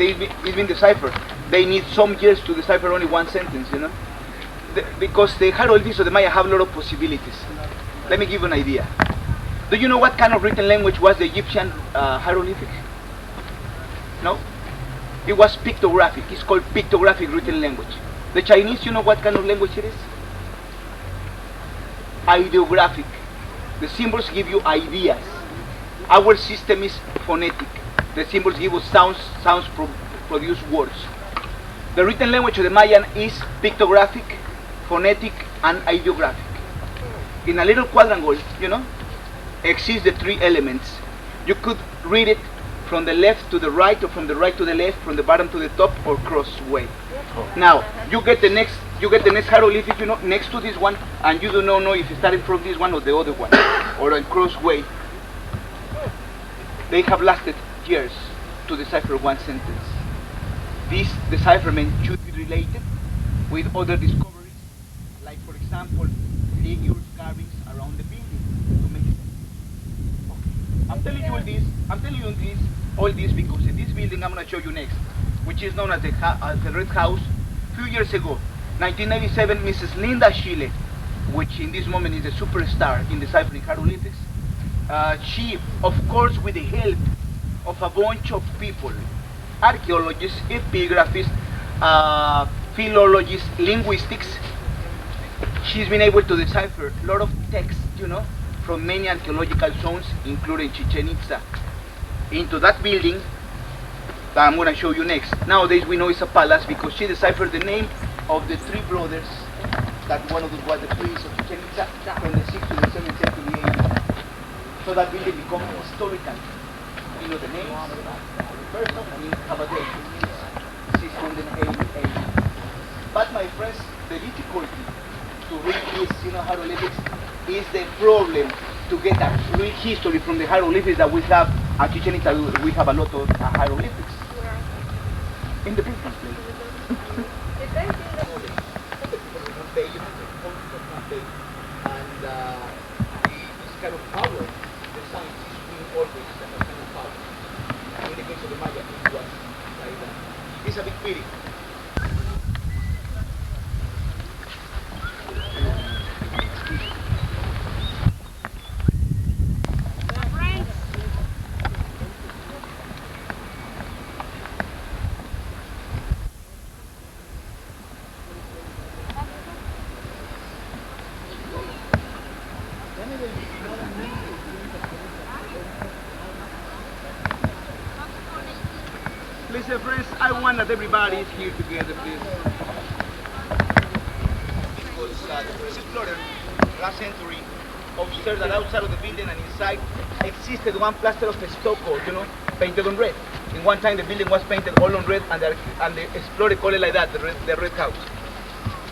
it's been deciphered. They need some years to decipher only one sentence, you know? Because the hieroglyphs of the Maya have a lot of possibilities. Let me give you an idea. Do you know what kind of written language was the Egyptian hieroglyphic? No? It was pictographic. It's called pictographic written language. The Chinese, you know what kind of language it is? Ideographic. The symbols give you ideas. Our system is phonetic. The symbols give us sounds produce words. The written language of the Mayan is pictographic, phonetic, and ideographic. In a little quadrangle, you know, exist the three elements. You could read it from the left to the right, or from the right to the left, from the bottom to the top, or cross way. Now you get the next hieroglyphic, you know, next to this one, and you do not know if it started from this one or the other one, or a cross way. They have lasted years to decipher one sentence. This decipherment should be related with other discoveries, like for example, figures, carvings around the building to make sense. Okay. I'm telling you all this because in this building I'm going to show you next, which is known as the Red House. A few years ago, 1997, Mrs. Linda Chile, which in this moment is a superstar in deciphering hieroglyphics, she, of course, with the help of a bunch of people, archaeologists, epigraphists, philologists, linguistics, she's been able to decipher a lot of texts, you know, from many archaeological zones, including Chichen Itza, into that building that I'm going to show you next. Nowadays we know it's a palace because she deciphered the name of the three brothers, that one of them was the prince of Chichen Itza from the 6th to the 7th century AD. So that building becomes historical. You know the names of the person, I mean, have a date, 680 AD. But my friends, the difficulty to read this, you know, hieroglyphics is the problem to get a real history from the hieroglyphics that we have at Chichen Itza. We have a lot of hieroglyphics in the building place. And this kind of power, the science is being always that kind of power. In the case of the Maya, it was like that. It's a big pity. Listen, friends, I want that everybody is here together, please. Because the first explorer, last century, observed that outside of the building and inside existed one plaster of stucco, you know, painted on red. In one time the building was painted all on red, and the explorer called it like that, the Red House.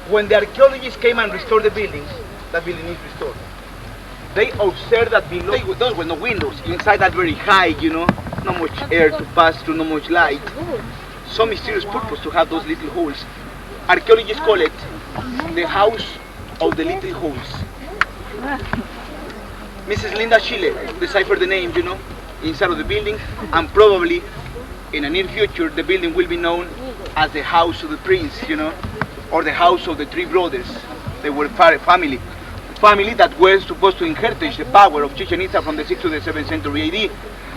When the archaeologists came and restored the building, that building is restored. They observed that below, those were no windows, inside that very high, you know, not much air to pass through, not much light. Some mysterious purpose to have those little holes. Archaeologists call it the house of the little holes. Mrs. Linda Chile deciphered the name, you know, inside of the building, and probably in the near future the building will be known as the house of the prince, you know, or the house of the three brothers. They were family that were supposed to inherit the power of Chichen Itza from the 6th to the 7th century AD.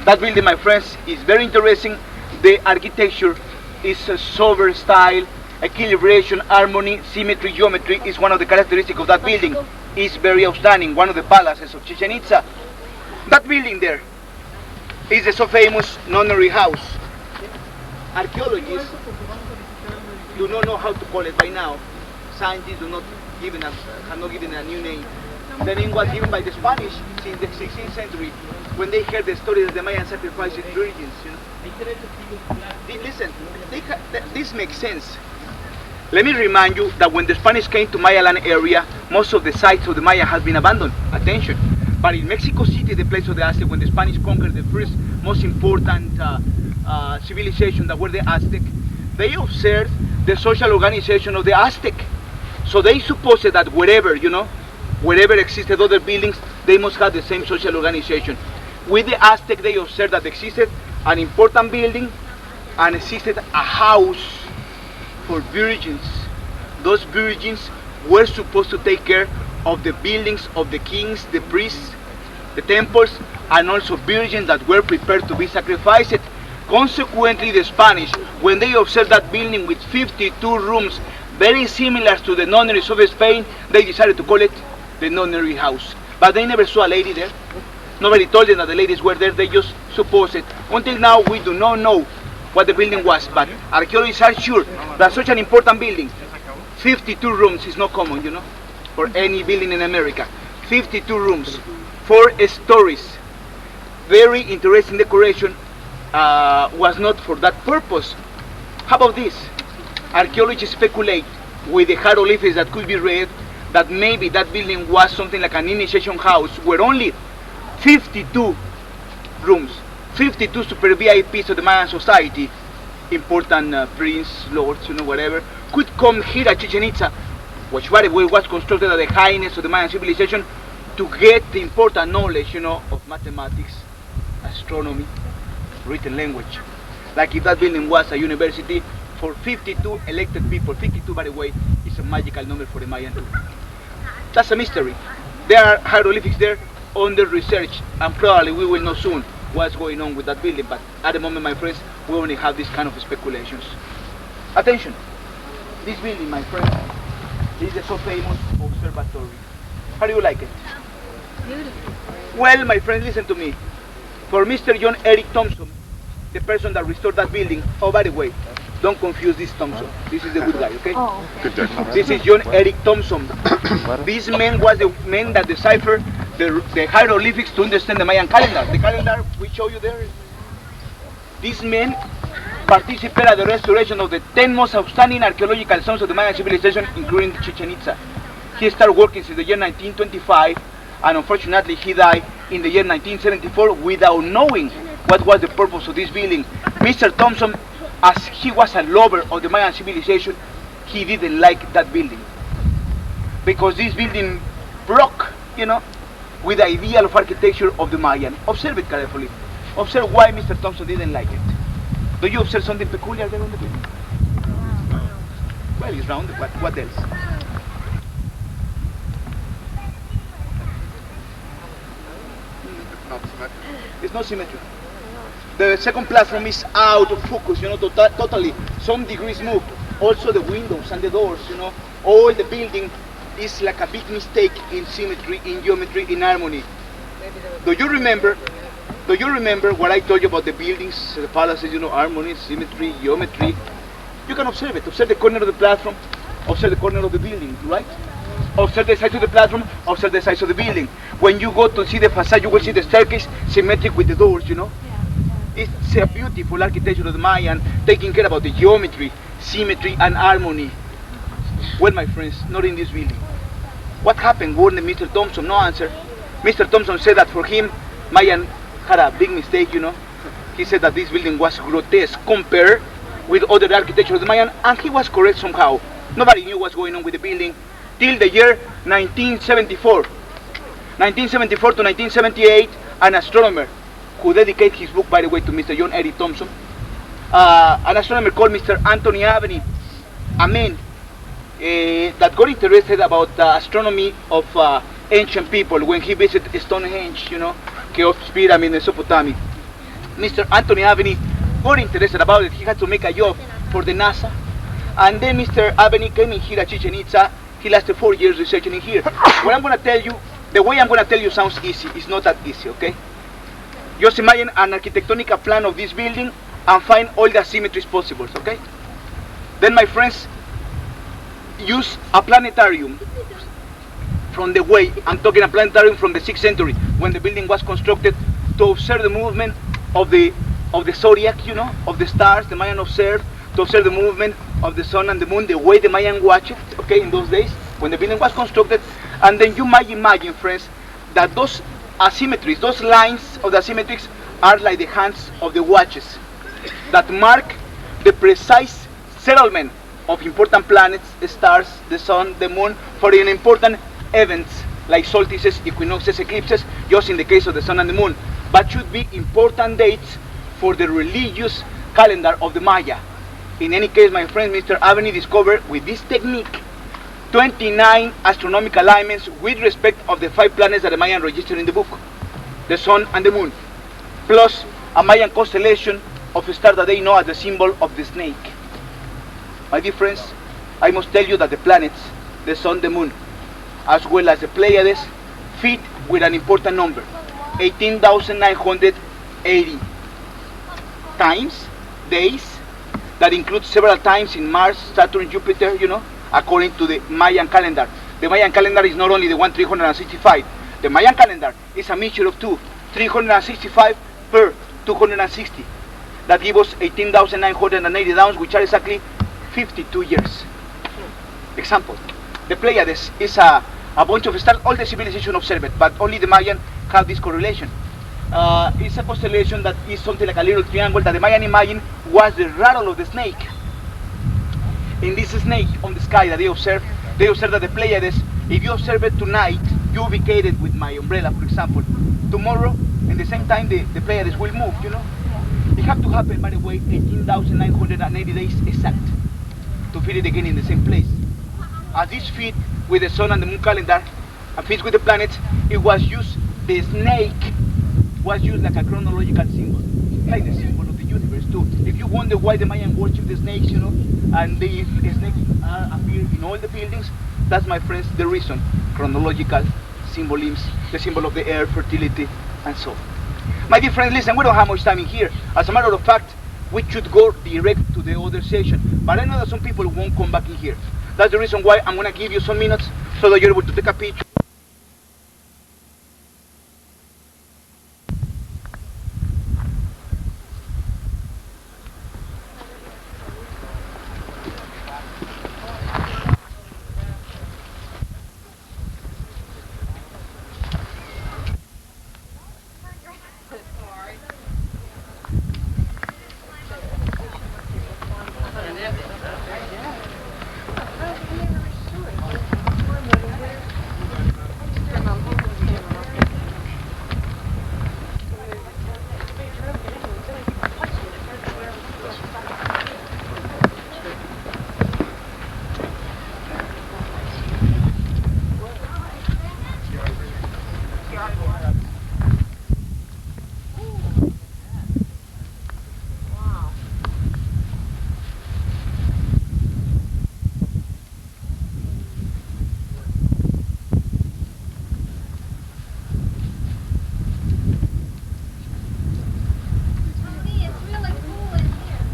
That building, my friends, is very interesting. The architecture is a sober style, equilibration, harmony, symmetry, geometry is one of the characteristics of that building. It's very outstanding, one of the palaces of Chichen Itza. That building there is the so famous nunnery house. Archaeologists do not know how to call it by now. Scientists have not given a new name. The name was given by the Spanish since the 16th century, when they heard the story that the Mayan sacrificed virgins. You know? Listen, this makes sense. Let me remind you that when the Spanish came to Mayaland area, most of the sites of the Maya has been abandoned. Attention. But in Mexico City, the place of the Aztec, when the Spanish conquered the first most important civilization that were the Aztec, they observed the social organization of the Aztec. So they supposed that wherever, you know, wherever existed other buildings, they must have the same social organization. With the Aztec, they observed that existed an important building and existed a house for virgins. Those virgins were supposed to take care of the buildings of the kings, the priests, the temples, and also virgins that were prepared to be sacrificed. Consequently, the Spanish, when they observed that building with 52 rooms, very similar to the nunneries of Spain, they decided to call it the nunnery house. But they never saw a lady there. Nobody told them that the ladies were there, they just supposed it. Until now, we do not know what the building was, but archaeologists are sure that such an important building, 52 rooms is not common, you know, for any building in America. 52 rooms, 4 stories. Very interesting decoration. Was not for that purpose. How about this? Archaeologists speculate with the hieroglyphics that could be read that maybe that building was something like an initiation house where only 52 rooms, 52 super VIPs of the Mayan society, important prince, lords, you know, whatever, could come here at Chichen Itza, which by the way was constructed at the highness of the Mayan civilization, to get the important knowledge, you know, of mathematics, astronomy, written language. Like if that building was a university for 52 elected people. 52, by the way, is a magical number for the Mayan too. That's a mystery. There are hieroglyphics there under research, and probably we will know soon what's going on with that building, but at the moment, my friends, we only have this kind of speculations. Attention, this building, my friends, is the so famous observatory. How do you like it? Beautiful. Well, my friends, listen to me. For Mr. John Eric Thompson, the person that restored that building, oh, by the way, don't confuse this Thompson. This is the good guy, okay? Oh, okay. This is John Eric Thompson. This man was the man that deciphered the hieroglyphics to understand the Mayan calendar. The calendar we show you there. This man participated in the restoration of the 10 most outstanding archaeological sites of the Mayan civilization, including Chichen Itza. He started working since the year 1925, and unfortunately he died in the year 1974 without knowing what was the purpose of this building. Mr. Thompson, as he was a lover of the Mayan civilization, he didn't like that building, because this building broke, you know, with the ideal of architecture of the Mayan. Observe it carefully. Observe why Mr. Thompson didn't like it. Do you observe something peculiar there on the building? Well, it's round, but what else? It's not symmetric. The second platform is out of focus, you know, totally. Some degrees moved. Also the windows and the doors, you know, all the building is like a big mistake in symmetry, in geometry, in harmony. Do you remember what I told you about the buildings, the palaces, you know, harmony, symmetry, geometry? You can observe it. Observe the corner of the platform, observe the corner of the building, right? Observe the size of the platform, observe the size of the building. When you go to see the facade, you will see the staircase symmetric with the doors, you know. It's a beautiful architecture of the Mayan, taking care about the geometry, symmetry, and harmony. Well, my friends, not in this building. What happened? Warned Mr. Thompson, no answer. Mr. Thompson said that for him, Mayan had a big mistake, you know. He said that this building was grotesque compared with other architecture of the Mayan, and he was correct somehow. Nobody knew what's going on with the building till the year 1974. 1974 to 1978, an astronomer who dedicated his book, by the way, to Mr. John Eric Thompson, an astronomer called Mr. Anthony Aveney, a man that got interested about the astronomy of ancient people when he visited Stonehenge, you know, Cheops pyramid in Mesopotamia. Mr. Anthony Aveney got interested about it. He had to make a job for the NASA, and then Mr. Aveney came in here at Chichen Itza. He lasted 4 years researching in here. What I'm going to tell you, the way I'm going to tell you sounds easy. It's not that easy, okay? Just imagine an architectonic plan of this building and find all the symmetries possible, okay? Then, my friends, use a planetarium from the way, I'm talking a planetarium from the 6th century, when the building was constructed, to observe the movement of the zodiac, you know, of the stars. The Mayan observed, to observe the movement of the sun and the moon, the way the Mayan watched it, okay, in those days, when the building was constructed. And then you might imagine, friends, that those asymmetries, those lines of the asymmetries are like the hands of the watches that mark the precise settlement of important planets, the stars, the sun, the moon, for an important events like solstices, equinoxes, eclipses, just in the case of the sun and the moon, but should be important dates for the religious calendar of the Maya. In any case, my friend Mr. Aveni discovered with this technique 29 astronomical alignments with respect of the 5 planets that the Mayan registered in the book, the sun and the moon, plus a Mayan constellation of a star that they know as the symbol of the snake. My dear friends, I must tell you that the planets, the sun, the moon, as well as the Pleiades, fit with an important number, 18,980 times, days, that includes several times in Mars, Saturn, Jupiter, according to the Mayan calendar. The Mayan calendar is not only the one 365. The Mayan calendar is a mixture of two, 365 per 260. That gives us 18,980 downs, which are exactly 52 years. Example, the Pleiades is a bunch of stars all the civilization observed, but only the Mayan have this correlation. It's a constellation that is something like a little triangle that the Mayan imagine was the rattle of the snake. In this snake on the sky that they observe that the Pleiades, if you observe it tonight, you ubicate it with my umbrella, for example. Tomorrow, in the same time, the Pleiades will move, It have to happen, by the way, 18,980 days exact to fit it again in the same place. As this fit with the sun and the moon calendar, and fits with the planets, it was used, the snake was used like a chronological symbol, like the symbol of the universe too. If you wonder why the Mayan worship the snakes, and the snakes appear in all the buildings, that's, my friends, the reason. Chronological symbolism, the symbol of the air, fertility, and so on. My dear friends, listen, we don't have much time in here. As a matter of fact, we should go direct to the other session, but I know that some people won't come back in here. That's the reason why I'm going to give you some minutes so that you're able to take a picture.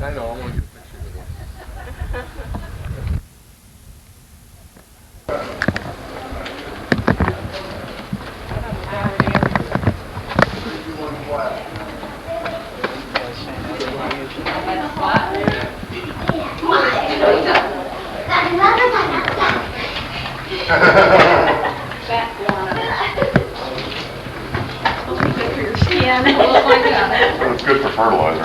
I know, I want to get a picture with It's good for fertilizer.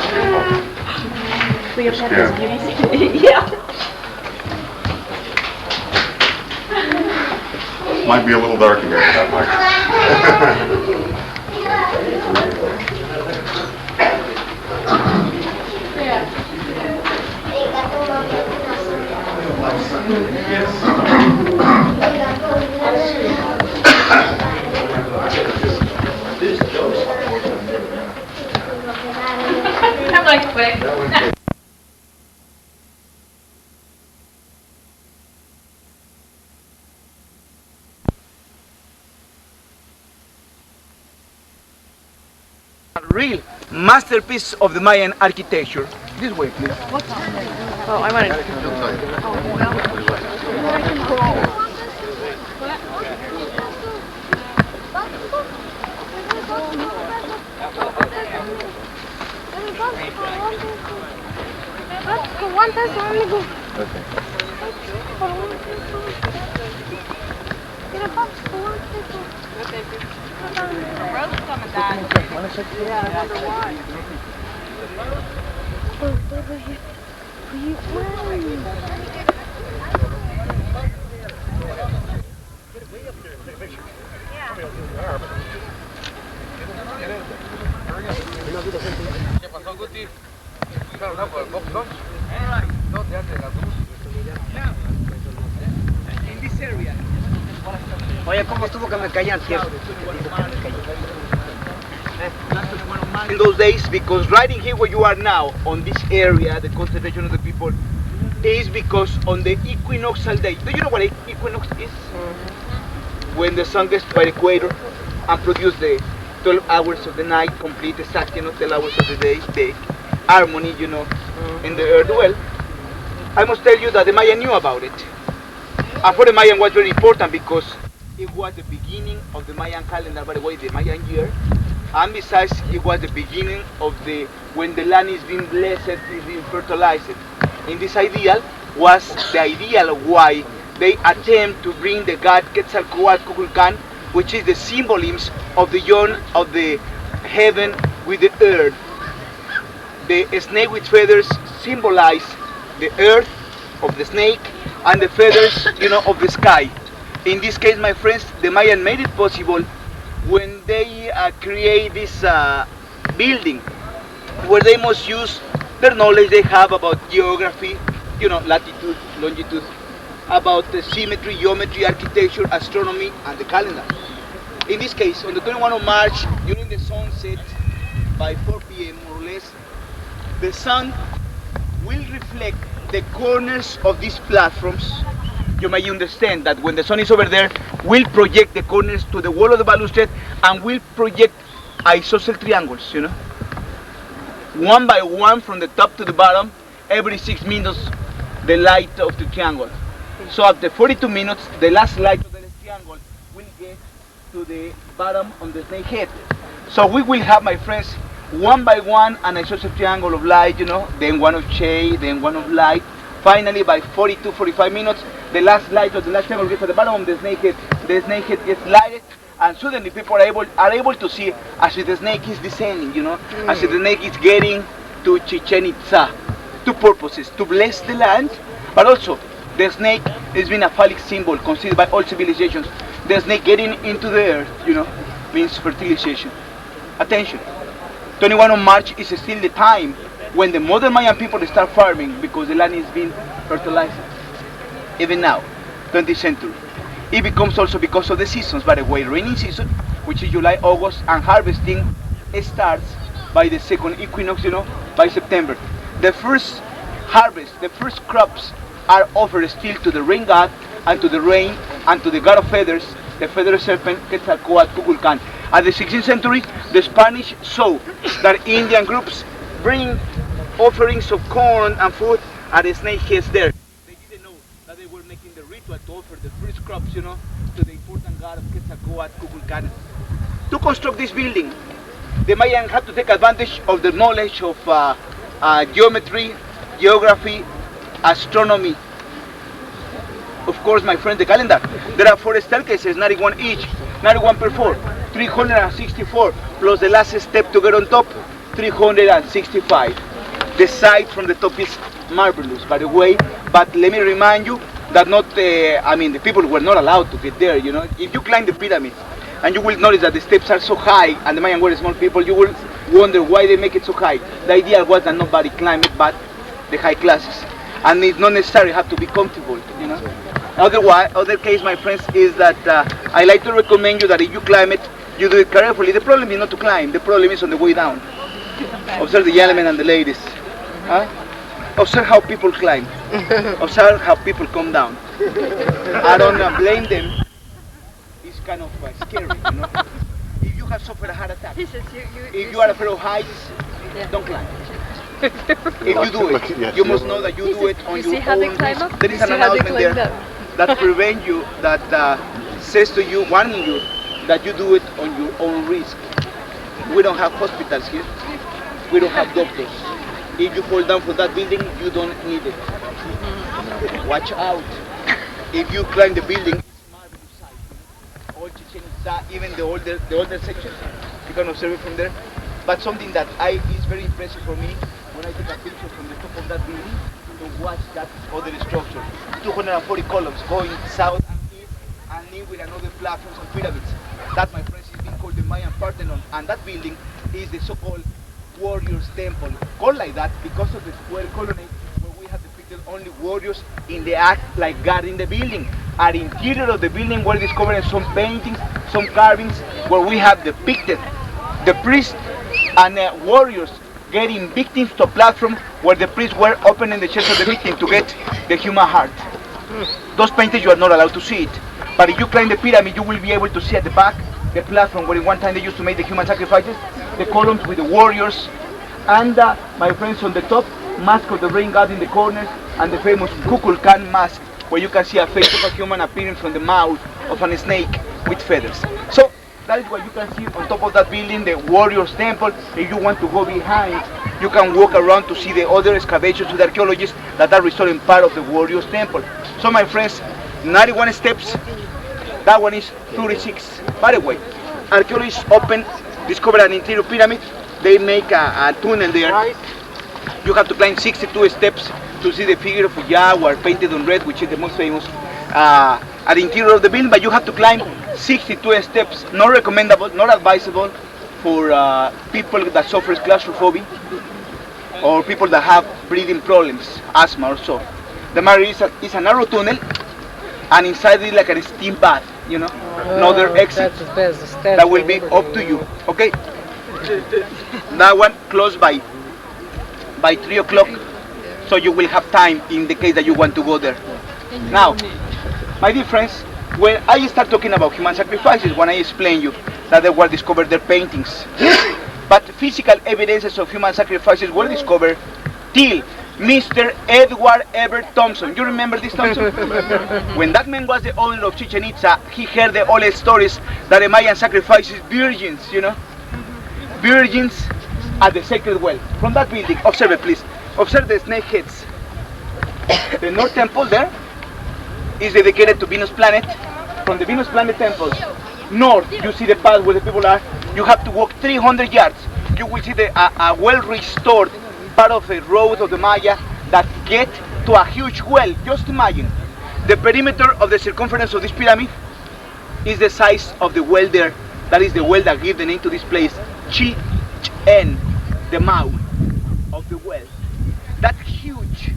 Cleopatra's Beauty Secret. Yeah. Might be a little dark in here, that much. I'm like quick. Real masterpiece of the Mayan architecture. This way, please. Oh, I wanted. ¿Qué pasó, Guti? Claro, no, por el box lunch. Alright. ¿Dónde hace la luz? Now, in this area, Oye, ¿cómo estuvo que me caían tierra? in those days, because right in here where you are now, on this area, the concentration of the people, is because on the equinoctial day. Do you know what equinox is? When the sun gets by the equator and produce the 12 hours of the night, complete exact, 12 hours of the day, the harmony, in the earth. Well, I must tell you that the Maya knew about it. And for the Mayan was very important because it was the beginning of the Mayan calendar, by the way, the Mayan year. And besides, it was the beginning of when the land is being blessed, is being fertilized. In this ideal was the ideal of why they attempt to bring the god Quetzalcoatl Kukulkan, which is the symbolism of the young of the heaven with the earth. The snake with feathers symbolize the earth of the snake and the feathers, of the sky. In this case, my friends, the Mayan made it possible when they create this building, where they must use their knowledge they have about geography, latitude, longitude, about the symmetry, geometry, architecture, astronomy, and the calendar. In this case, on the 21st of March, during the sunset, by 4 p.m. more or less, the sun will reflect the corners of these platforms. You may understand that when the sun is over there, will project the corners to the wall of the balustrade and will project isosceles triangles, one by one from the top to the bottom, every 6 minutes, the light of the triangle. So after 42 minutes, the last light of the triangle will get to the bottom of the snake head. So we will have, my friends, one by one an isosceles triangle of light, then one of shade, then one of light. Finally, by 45 minutes, the last light of the last triangle gets at the bottom of the snake head. The snake head gets lighted, and suddenly people are able to see as if the snake is descending, as if the snake is getting to Chichen Itza. Two purposes: to bless the land, but also the snake has been a phallic symbol considered by all civilizations. The snake getting into the earth, means fertilization. Attention, 21 of March is still the time when the modern Mayan people start farming because the land is being fertilized. Even now, 20th century. It becomes also because of the seasons, by the way, rainy season, which is July, August, and harvesting starts by the second equinox, by September. The first harvest, the first crops are offered still to the rain god and to the rain and to the god of feathers, the feathered serpent Quetzalcoatl Kukulkan. At the 16th century, the Spanish saw that Indian groups bring offerings of corn and food at the snake heads there. They didn't know that they were making the ritual to offer the first crops, to the important god of Quetzalcoatl Kukulkan. To construct this building, the Mayans had to take advantage of the knowledge of geometry, geography, astronomy. Of course, my friend, the calendar. There are 4 staircases, 91 each, 91 per 4, 364, plus the last step to get on top, 365. The sight from the top is marvelous, by the way, but let me remind you that the people were not allowed to get there, If you climb the pyramids, and you will notice that the steps are so high, and the Mayan were small people, you will wonder why they make it so high. The idea was that nobody climbed it but the high classes. And it's not necessarily have to be comfortable, Other case, my friends, is that I like to recommend you that if you climb it, you do it carefully. The problem is not to climb, the problem is on the way down. Observe the gentlemen and the ladies. Observe how people climb. Observe how people come down. I don't blame them. It's kind of scary, If you have suffered a heart attack, if you are afraid of heights, don't climb. If you do it, you must know that you do it on your own risk. There is an announcement there that prevents you, that says to you, warning you, that you do it on your own risk. We don't have hospitals here. We don't have doctors. If you fall down from that building, you don't need it. Watch out. If you climb the building, it's marvelous sight. All Chichen Itza, even the older sections, you can observe it from there. But something that is very impressive for me when I take a picture from the top of that building to watch that other structure. 240 columns going south and east and in with another platforms and pyramids. That, my friends, is being called the Mayan Parthenon, and that building is the so-called warriors temple, called like that because of the square colonnade where we have depicted only warriors in the act like guarding the building. At the interior of the building we're discovering some paintings, some carvings where we have depicted the priests and warriors getting victims to a platform where the priests were opening the chest of the victim to get the human heart. Those paintings you are not allowed to see it, but if you climb the pyramid you will be able to see at the back the platform where in one time they used to make the human sacrifices, the columns with the warriors, and my friends on the top, mask of the rain god in the corners, and the famous Kukulkan mask where you can see a face of a human appearing from the mouth of a snake with feathers. So that is what you can see on top of that building, the warriors temple. If you want to go behind, you can walk around to see the other excavations with archaeologists that are restoring part of the warriors temple. So my friends, 91 steps, that one is 36. By the way, archaeologists discover an interior pyramid. They make a tunnel there. You have to climb 62 steps to see the figure of a jaguar painted on red, which is the most famous at the interior of the building, but you have to climb 62 steps. Not recommendable, not advisable for people that suffer claustrophobia or people that have breathing problems, asthma or so. The matter is a narrow tunnel, and inside it like a steam bath, you know, another exit that will be up to you. Okay, that one closed by 3 o'clock, so you will have time in the case that you want to go there. Now, my dear friends, when I start talking about human sacrifices, when I explain you that they were discovered their paintings, but physical evidences of human sacrifices were discovered till Mr. Edward Everett Thompson. You remember this Thompson? When that man was the owner of Chichen Itza, he heard the old stories that the Mayan sacrifices virgins, you know, virgins at the sacred well. From that building, observe it please. Observe the snake heads. The North Temple there is dedicated to Venus planet. From the Venus planet temples north, you see the path where the people are. You have to walk 300 yards. You will see a well-restored part of the road of the Maya that get to a huge well. Just imagine, the perimeter of the circumference of this pyramid is the size of the well there. That is the well that gives the name to this place, Chichen, the mouth of the well. That huge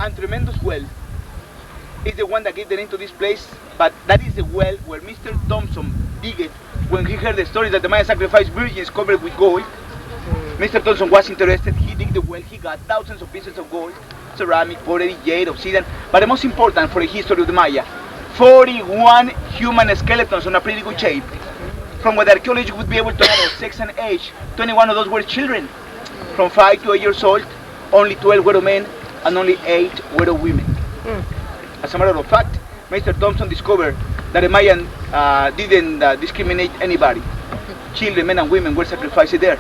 and tremendous well is the one that gave the name to this place, but that is the well where Mr. Thompson digged when he heard the story that the Maya sacrificed virgins covered with gold. Mr. Thompson was interested, he digged the well, he got thousands of pieces of gold, ceramic, pottery, jade, obsidian, but the most important for the history of the Maya, 41 human skeletons on a pretty good shape. From what the archaeologists would be able to know of sex and age, 21 of those were children. From 5 to 8 years old, only 12 were men and only 8 were women. As a matter of fact, Mr. Thompson discovered that the Mayan didn't discriminate anybody. Children, men and women were sacrificed there,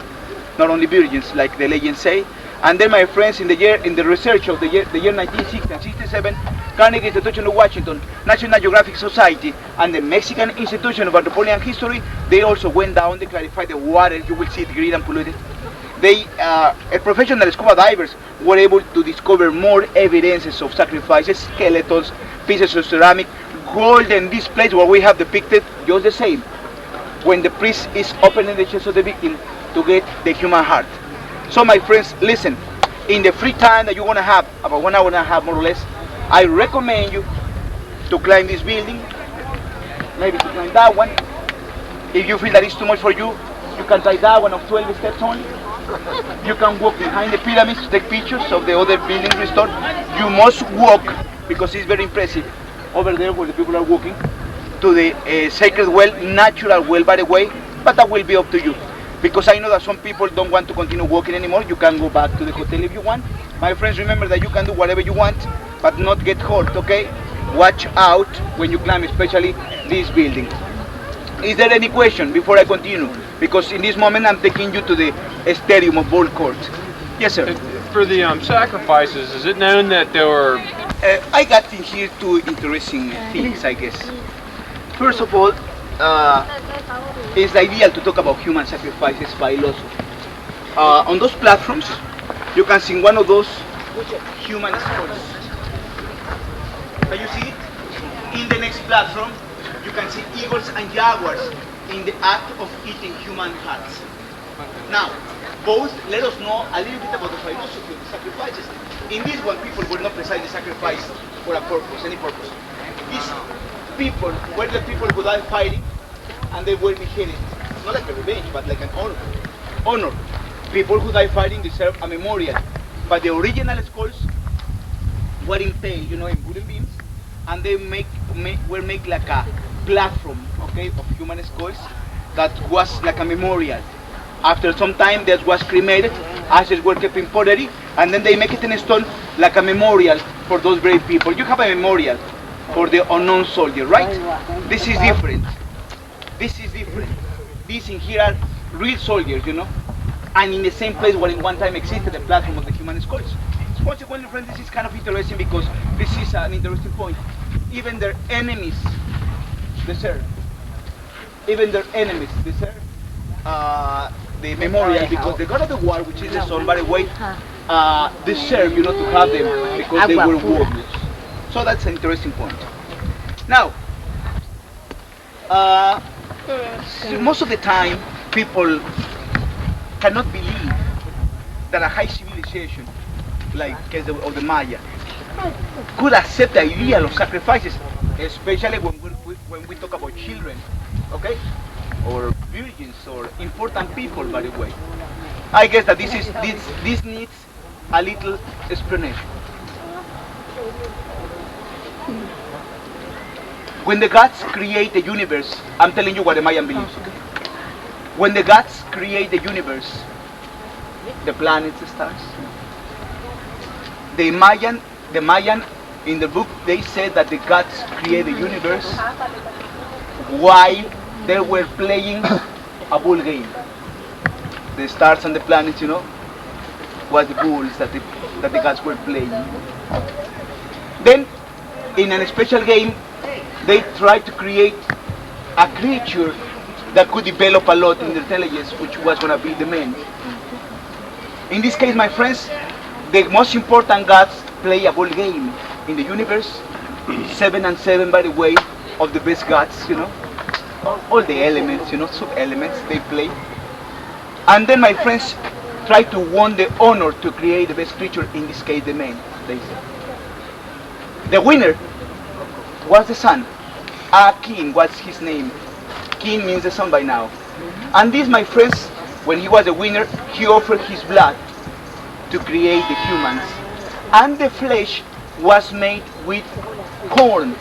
not only virgins like the legends say. And then my friends, in the research of the year 1960 and 67, Carnegie Institution of Washington, National Geographic Society, and the Mexican Institution of Anthropology and History, they also went down, they clarified the water, you will see it green and polluted. They, professional scuba divers were able to discover more evidences of sacrifices, skeletons, pieces of ceramic, gold in this place where we have depicted just the same, when the priest is opening the chest of the victim to get the human heart. So my friends, listen, in the free time that you want to have, about 1 hour and a half more or less, I recommend you to climb this building, maybe to climb that one. If you feel that it's too much for you, you can try that one of 12 steps only. You can walk behind the pyramids to take pictures of the other buildings restored. You must walk, because it's very impressive, over there where the people are walking, to the sacred well, natural well by the way, but that will be up to you. Because I know that some people don't want to continue walking anymore. You can go back to the hotel if you want. My friends, remember that you can do whatever you want, but not get hurt, okay? Watch out when you climb, especially this building. Is there any question before I continue? Because in this moment I'm taking you to the stadium of ball court. Yes, sir. For the sacrifices, is it known that there were... I got in here two interesting things, I guess. First of all, it's ideal to talk about human sacrifices philosophy. On those platforms, you can see one of those human skulls. Can you see it? In the next platform, you can see eagles and jaguars in the act of eating human hearts. Now, both let us know a little bit about the philosophy of the sacrifices. In this one, people were not precisely sacrificed for a purpose, any purpose. These people were the people who died fighting, and they were beheaded. Not like a revenge, but like an honor. Honor. People who died fighting deserve a memorial. But the original skulls were impaled, in wooden beams, and they were make like a platform, okay, of human skulls that was like a memorial. After some time, that was cremated, ashes were kept in pottery, and then they make it in stone like a memorial for those brave people. You have a memorial for the unknown soldier, right? This is different. This is different. These in here are real soldiers, and in the same place where in one time existed the platform of the human skulls. So consequently, friends, this is kind of interesting because this is an interesting point. Even their enemies deserve. Even their enemies deserve the memorial, because the god of the war, which is the sun, by the way, deserve, to have them because they were warriors. So that's an interesting point. Now, most of the time, people cannot believe that a high civilization like of the Maya could accept the idea of sacrifices, especially when we talk about children, okay, or virgins or important people. By the way, I guess that this needs a little explanation. When the gods create the universe, I'm telling you what the Mayan believes. Okay? When the gods create the universe, the planets, the stars, the Mayan in the book, they said that the gods created the universe while they were playing a bull game. The stars and the planets, was the bulls that the gods were playing. Then, in a special game, they tried to create a creature that could develop a lot in intelligence, which was going to be the man. In this case, my friends, the most important gods play a ball game in the universe. 7 and 7, by the way, of the best gods, all the elements, sub-elements they play. And then my friends try to win the honor to create the best creature, in this case the man, they say. The winner was the sun. King was his name. King means the sun by now. And this, my friends, when he was a winner, he offered his blood to create the humans. And the flesh was made with corn.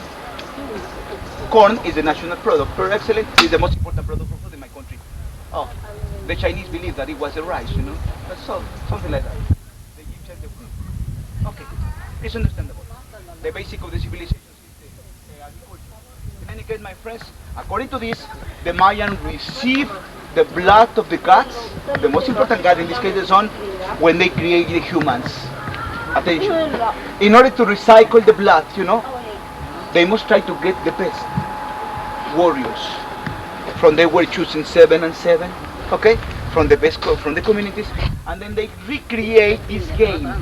Corn is the national product per excellence. It's the most important product for food in my country. Oh, the Chinese believe that it was the rice, That's all, something like that. The Egyptians, okay, it's understandable. The basic of the civilization is the agriculture. In any case, my friends, according to this, the Mayan received the blood of the gods, the most important god, in this case the sun, when they created humans. Attention. In order to recycle the blood, they must try to get the best warriors. From they were choosing 7 and 7, okay? From the best, from the communities, and then they recreate this game.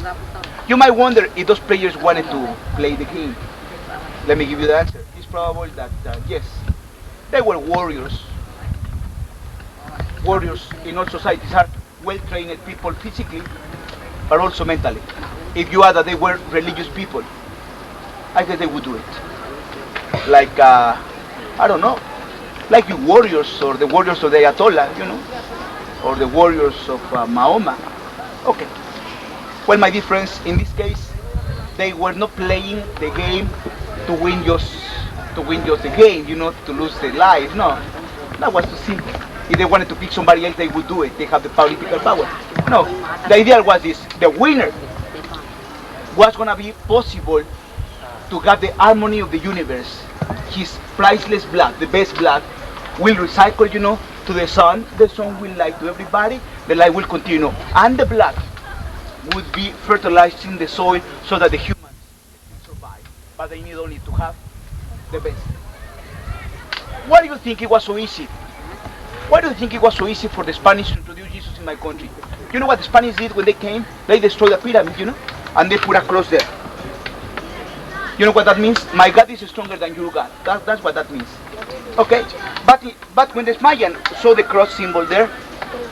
You might wonder if those players wanted to play the game. Let me give you the answer. It's probable that yes, they were warriors. Warriors in all societies are well-trained people physically, but also mentally. If you add that they were religious people, I guess they would do it. Like, I don't know, like the warriors or the warriors of the Ayatollah, or the warriors of Mahoma. Okay. Well, my dear friends, in this case, they were not playing the game to win just the game, to lose their life. No, that was too simple. If they wanted to pick somebody else, they would do it. They have the political power. No, the idea was this: the winner was going to be possible to have the harmony of the universe. His priceless blood, the best blood, will recycle, to the sun. The sun will light to everybody. The light will continue, and the blood would be fertilizing the soil so that the humans can survive. But they need only to have the best. Why do you think it was so easy? Why do you think it was so easy for the Spanish to introduce Jesus in my country? You know what the Spanish did when they came? They destroyed the pyramid, and they put a cross there. You know what that means? My God is stronger than your God. That's what that means. Okay? But when the Mayan saw the cross symbol there,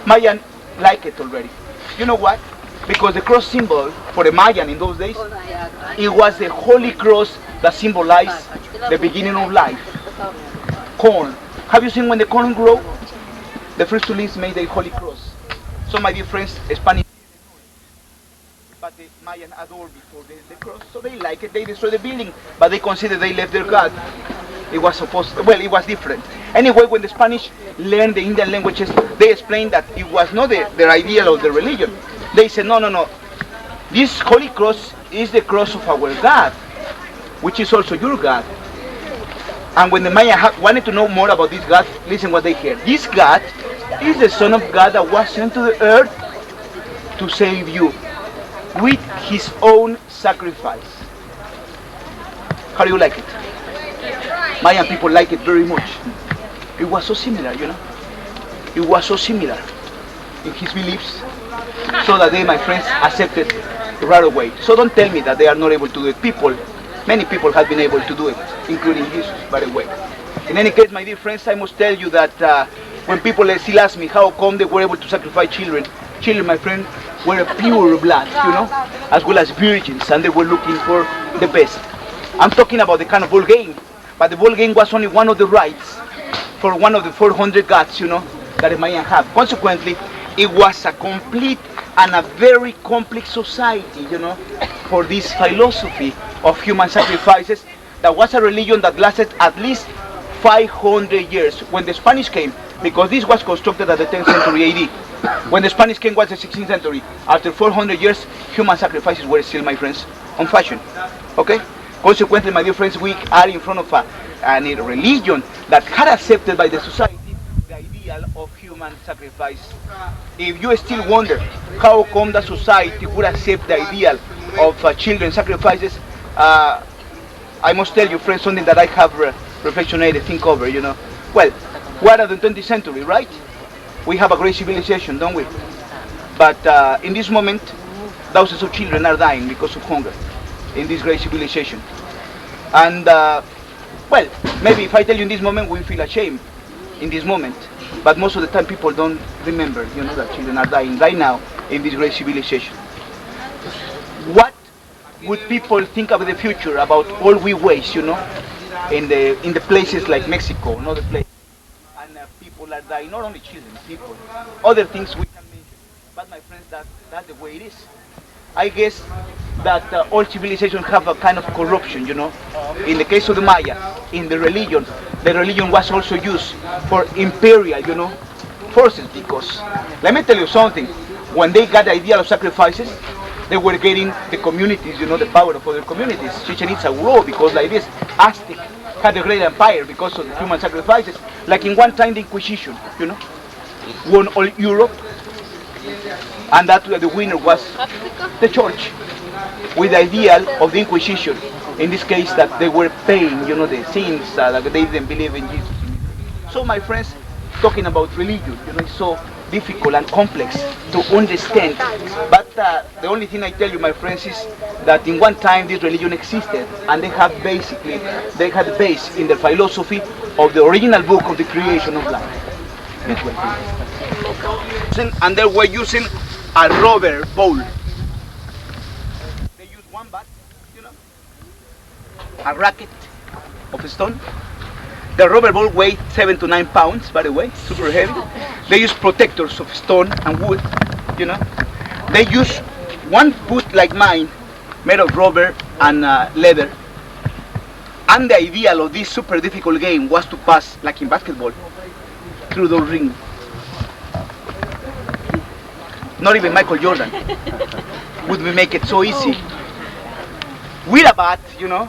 Mayan like it already. You know what? Because the cross symbol for the Mayan in those days, it was the holy cross that symbolized the beginning of life. Corn. Have you seen when the corn grow? The first two leaves made a holy cross. So my dear friends, Spanish, but the Mayan adored before the cross, so they like it. They destroy the building, but they consider they left their God. It was supposed, well, it was different. Anyway, when the Spanish learned the Indian languages, they explained that it was not their ideal of the religion. They said, no, no, no. This holy cross is the cross of our God, which is also your God. And when the Maya wanted to know more about this God, listen what they heard. This God is the Son of God that was sent to the earth to save you with his own sacrifice. How do you like it? Mayan people like it very much. It was so similar, you know. It was so similar in his beliefs, so that they, my friends, accepted right away. So don't tell me that they are not able to do it. Many people have been able to do it, including Jesus, by the way. In any case, my dear friends, I must tell you that when people still ask me how come they were able to sacrifice children, my friend, were pure blood, you know, as well as virgins, and they were looking for the best. I'm talking about the kind of ball game, but the ball game was only one of the rites for one of the 400 gods, you know, that the Mayan have. Consequently, it was a complete and a very complex society, you know, for this philosophy of human sacrifices. That was a religion that lasted at least 500 years. When the Spanish came, because this was constructed at the 10th century AD, when the Spanish came was the 16th century. After 400 years, human sacrifices were still, my friends, on fashion. Okay? Consequently, my dear friends, we are in front of a religion that had accepted by the society the ideal of human sacrifice. If you still wonder how come the society would accept the ideal of children sacrifices, I must tell you, friends, something that I have reflectionated, think over, you know. Well, we are in the 20th century, right? We have a great civilization, don't we? But in this moment, thousands of children are dying because of hunger in this great civilization. And, well, maybe if I tell you in this moment, we feel ashamed in this moment. But most of the time, people don't remember, you know, that children are dying right now in this great civilization. What would people think of the future about all we waste, you know, in the places like Mexico and other places? And people are dying, not only children, people. Other things we can mention. But my friends, that's the way it is. I guess that all civilizations have a kind of corruption, you know. In the case of the Maya, in the religion was also used for imperial, you know, forces. Because, let me tell you something, when they got the idea of sacrifices, they were getting the communities, you know, the power of other communities. Chichen Itza grew because like this, Aztec had a great empire because of the human sacrifices. Like in one time the Inquisition, you know, won all Europe, and that the winner was the church, with the ideal of the Inquisition. In this case, that they were paying, you know, the sins that they didn't believe in Jesus. So, my friends, talking about religion, you know, it's so difficult and complex to understand. But the only thing I tell you, my friends, is that in one time this religion existed, and they had base in the philosophy of the original book of the creation of life. This way. And they were using a rubber bowl. They use one bat, you know, a racket of stone. The rubber ball weighed 7 to 9 pounds, by the way, super heavy. They use protectors of stone and wood, you know. They use one foot like mine, made of rubber and leather. And the ideal of this super difficult game was to pass, like in basketball, through the ring. Not even Michael Jordan would make it so easy. With a bat, you know,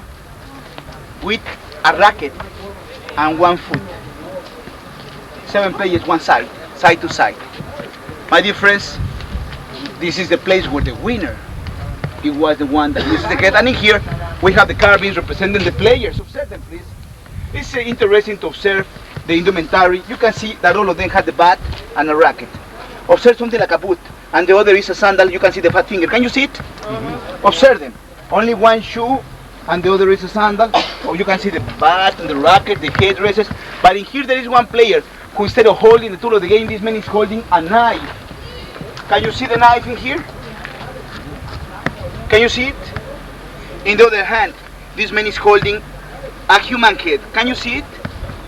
with a racket and 1 foot. 7 players one side to side. My dear friends, this is the place where the winner, he was the one that uses the get. And in here we have the carvings representing the players. Observe them, please. It's interesting to observe the indumentary. You can see that all of them had the bat and a racket. Observe something like a boot, and the other is a sandal. You can see the fat finger. Can you see it? Mm-hmm. Observe them. Only one shoe, and the other is a sandal. Or you can see the bat and the racket, the headdresses. But in here there is one player who, instead of holding the tool of the game, this man is holding a knife. Can you see the knife in here? Can you see it? In the other hand, this man is holding a human head. Can you see it?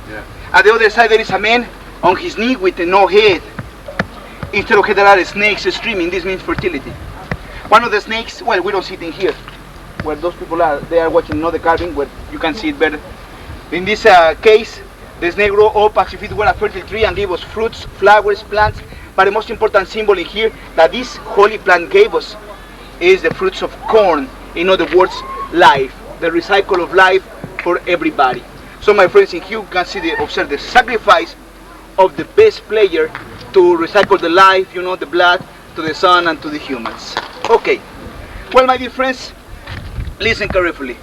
Yeah. At the other side, there is a man on his knee with no head. Instead of head, there are snakes streaming. This means fertility. One of the snakes, well, we don't see it in here. Where those people are, they are watching another carving where you can see it better. In this case, the snake grew up as if it were a fertile tree and gave us fruits, flowers, plants. But the most important symbol in here that this holy plant gave us is the fruits of corn. In other words, life, the recycle of life for everybody. So my friends, in here you can see observe the sacrifice of the best player to recycle the life, you know, the blood, to the sun and to the humans. Okay, well, my dear friends, listen carefully.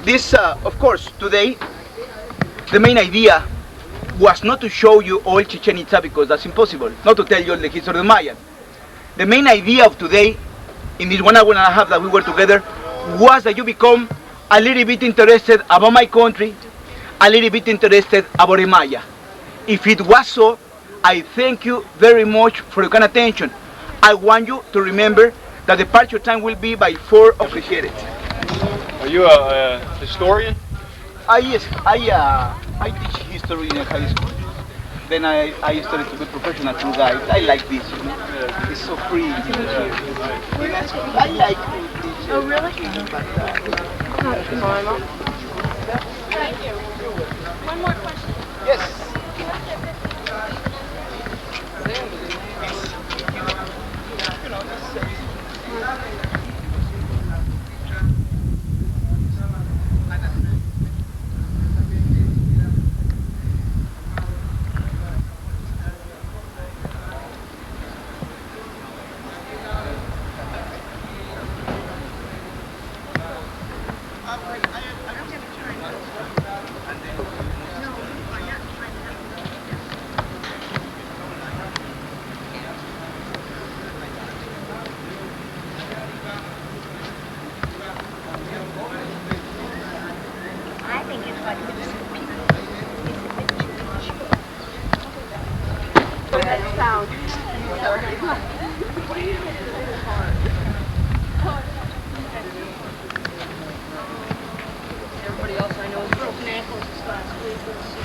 This, of course, today, the main idea was not to show you all Chichen Itza, because that's impossible, not to tell you all the history of the Mayan. The main idea of today, in this 1 hour and a half that we were together, was that you become a little bit interested about my country, a little bit interested about the Maya. If it was so, I thank you very much for your kind attention. I want you to remember that the departure time will be by 4 appreciate it. Are you a historian? Yes, I teach history in high school. Then I started to be professional tour guide. I like this, you know. It's so free. I like it. Oh, really? One more question. Yes. I think it's like That sound. Everybody else I know is broken ankles this last week. Let's see.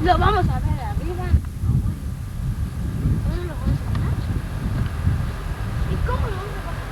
Lo vamos a ver arriba. ¿Dónde lo vamos a bajar? ¿Y cómo lo vamos a bajar?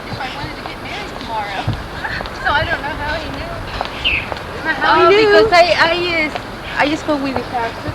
If I wanted to get married tomorrow. So I don't know how he knew. How he knew? Because I just spoke with the pastor.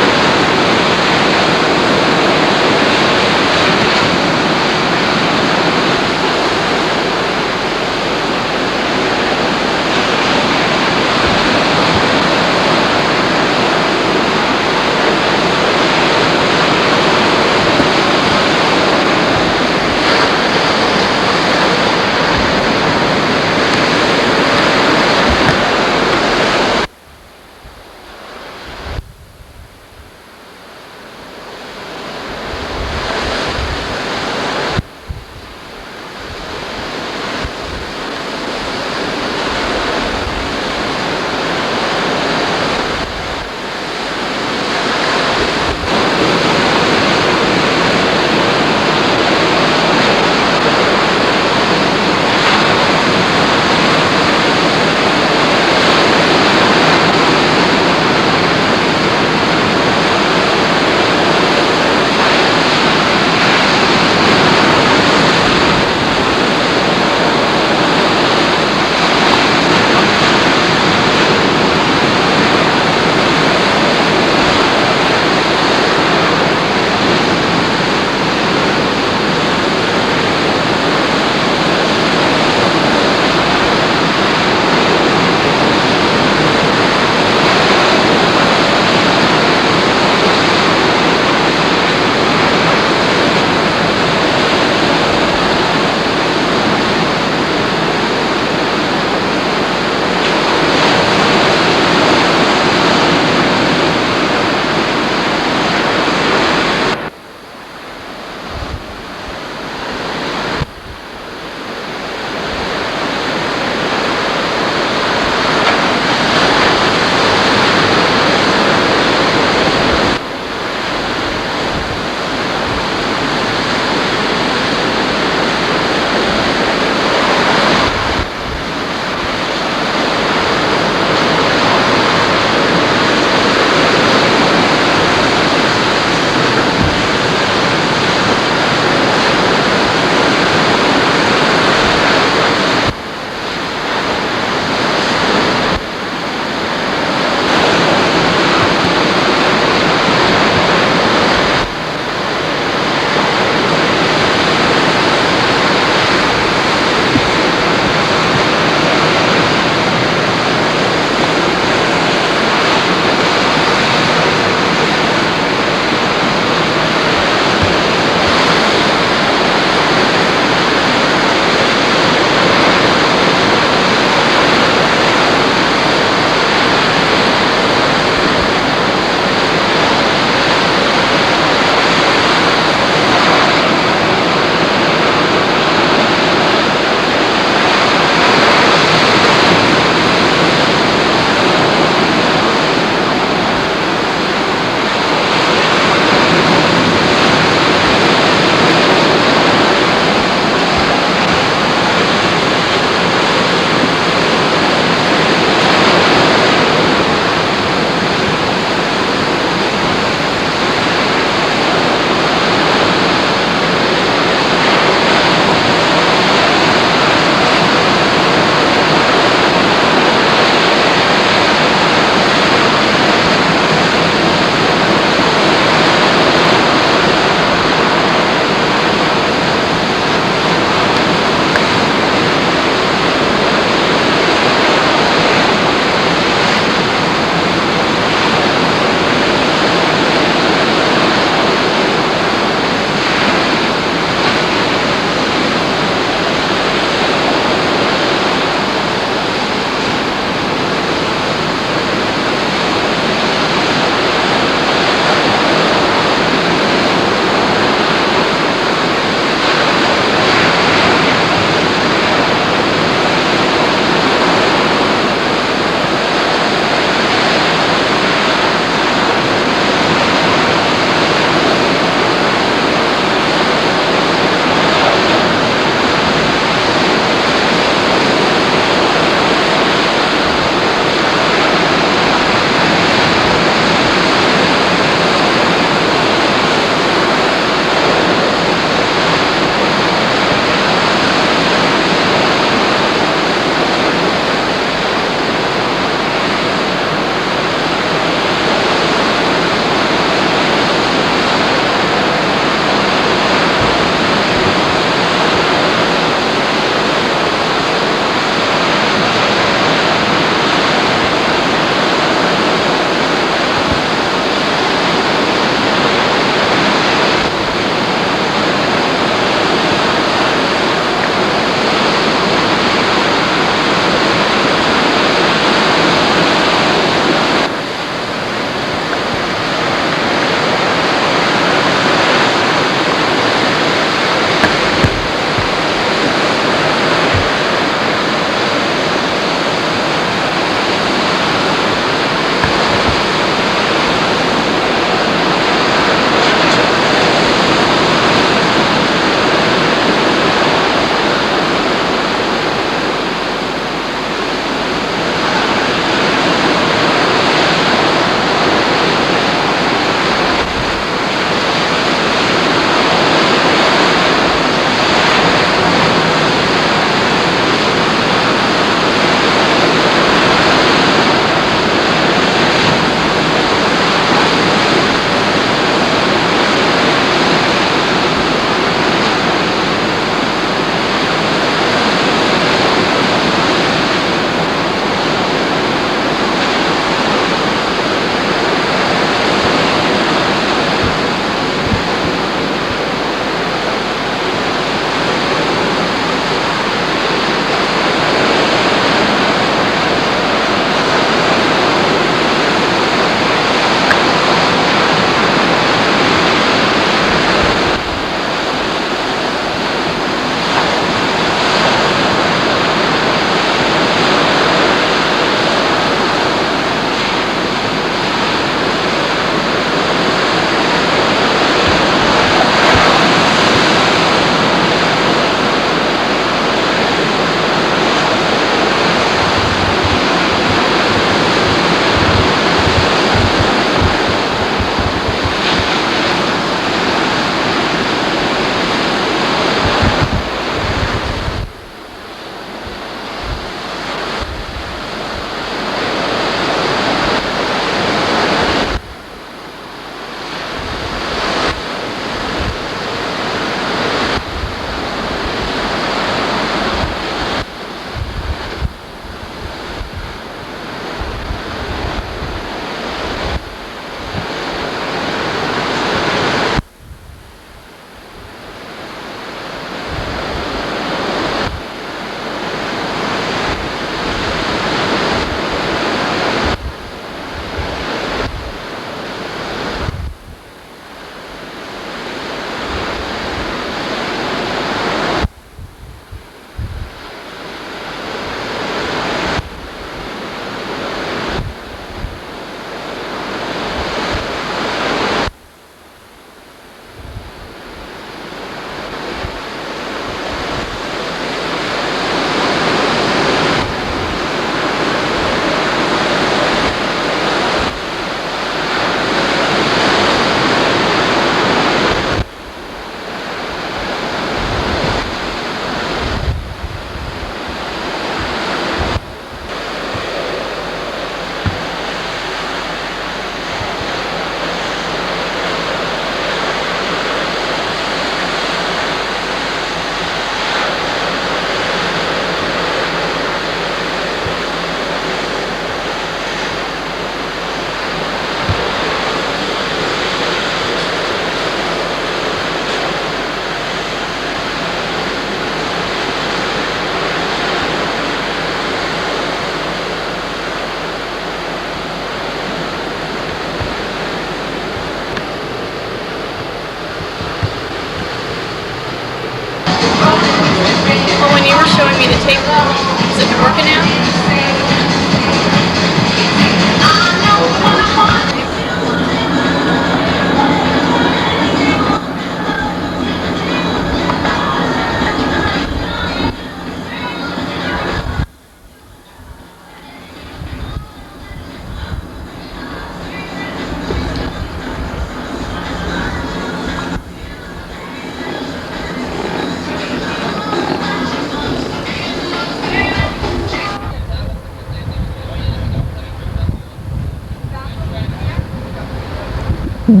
Hola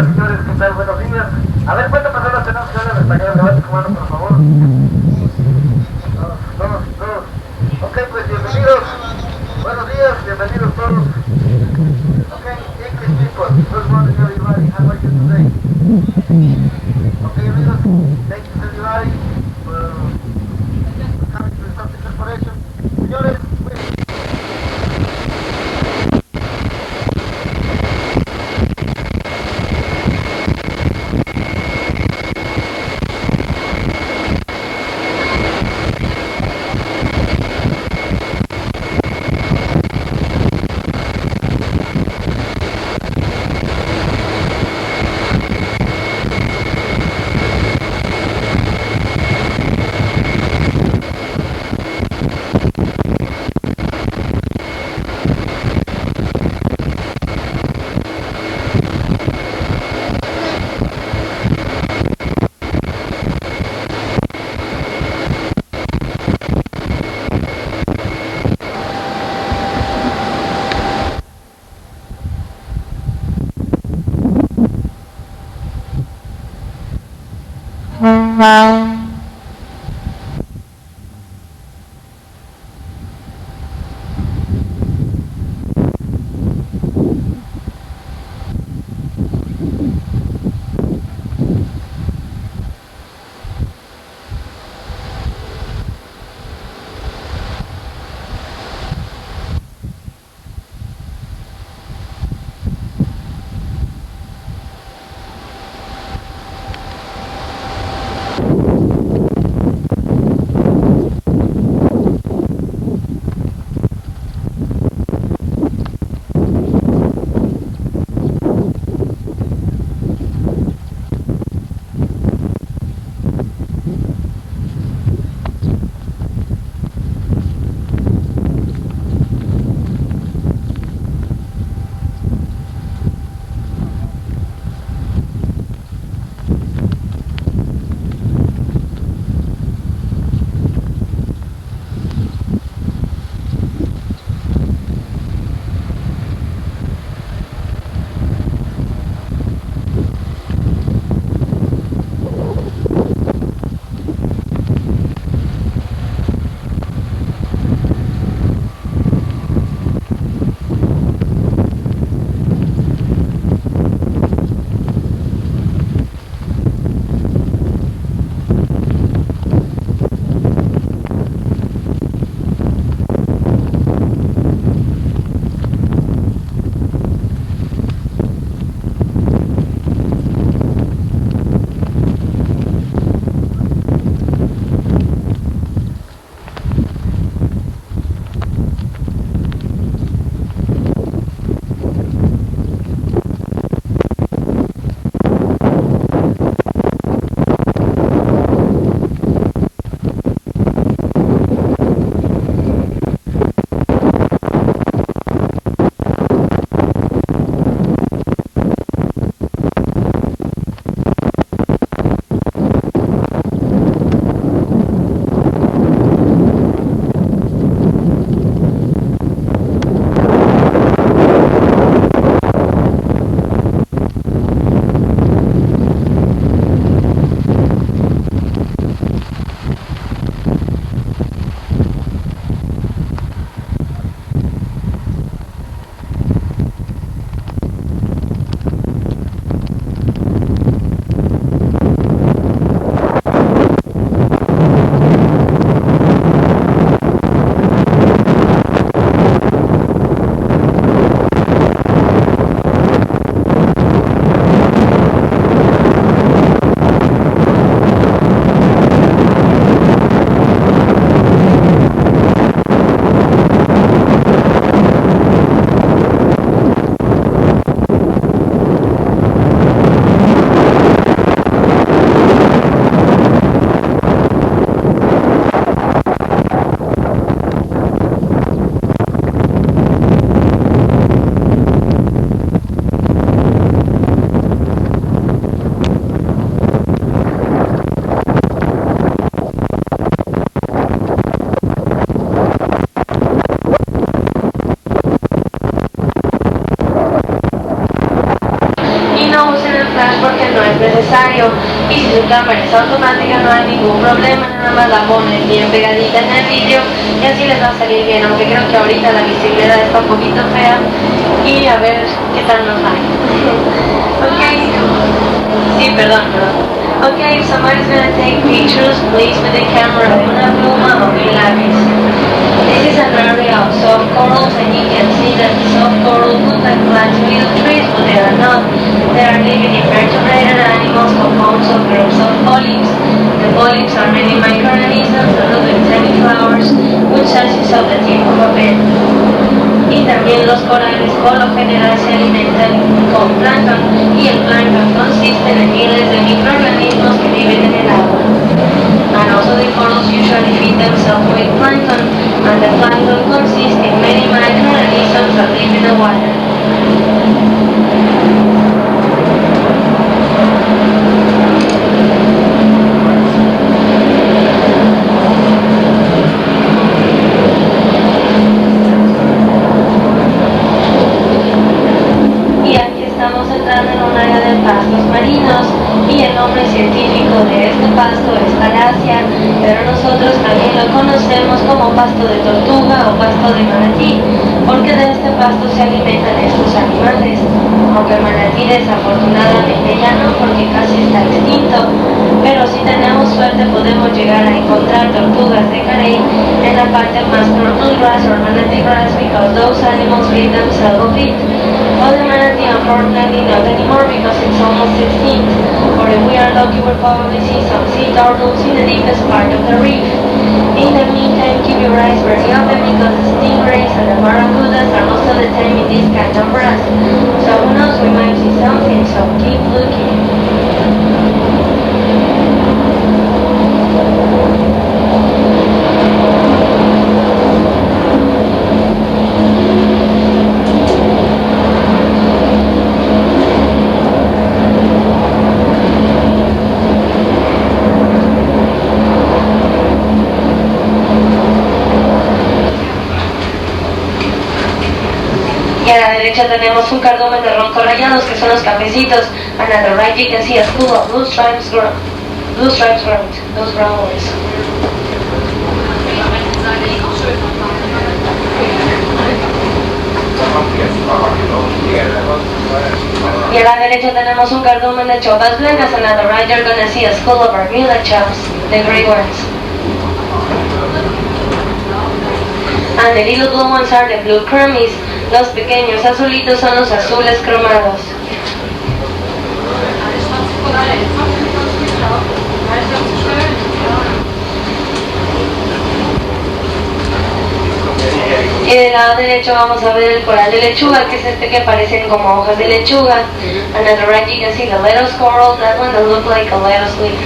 señores, ¿qué tal? Buenos días. A ver, ¿cuántas personas tenemos que hablar en español? Levanten su mano, por favor. Todos. Ok, pues bienvenidos. Buenos días, bienvenidos todos. Ok, English people. Good morning everybody. How are you today? Ok, amigos. Thank you everybody for coming to the Subject Corporation. Señores, pues, vidrio, y si su cámara es automática no hay ningún problema, nada más la ponen bien pegadita en el vidrio y así les va a salir bien, aunque creo que ahorita la visibilidad está un poquito fea y a ver qué tal nos va. Ok, sí, perdón. Okay, if somebody's gonna take pictures, please with the camera de una pluma o de un lápiz. This is an area of soft corals, and you can see that the soft corals look like plants, little trees, but they are not. They are living invertebrated animals composed of groups of polyps. The polyps are many microorganisms that look like tiny flowers, with sizes of the tip of a pen. Y también los corales por lo general se alimentan con plancton, y el plancton consiste en miles de microorganismos que viven en el agua. And also the corals usually feed themselves with plankton, and the plankton consists in many microorganisms that live in the water. Y aquí estamos entrando en un área de pastos marinos, y el nombre científico de este pasto es Talasia, pero nosotros también lo conocemos como pasto de tortuga o pasto de manatí, porque de este pasto se alimentan estos animales, aunque el manatí desafortunadamente ya no, porque casi está extinto, pero si tenemos suerte podemos llegar a encontrar tortugas de carey en la parte más normal grass or manatee grass, because those animals feed themselves of it. Well, the manatee unfortunately not anymore because it's almost extinct, or if we are lucky we'll probably see some sea turtles in the deepest part of the reef. In the meantime, keep your eyes very open because the stingrays and the barracudas are most of the time in this kind of grass. So who knows, we might see something, so keep looking. Y a la derecha tenemos un cardumen de ronco rayados, que son los cafecitos. And at the right you can see a school of blue stripes growing, those brown ones. Y a la derecha tenemos un cardumen de chopas blancas, and at the right you're gonna see a school of Bermuda chops, the gray ones. And the little blue ones are the blue crummies. Los pequeños azulitos son los azules cromados. Y del lado derecho vamos a ver el coral de lechuga, que es este que parecen como hojas de lechuga. And at the right you can see the lettuce coral, that one that look like a lettuce leaf.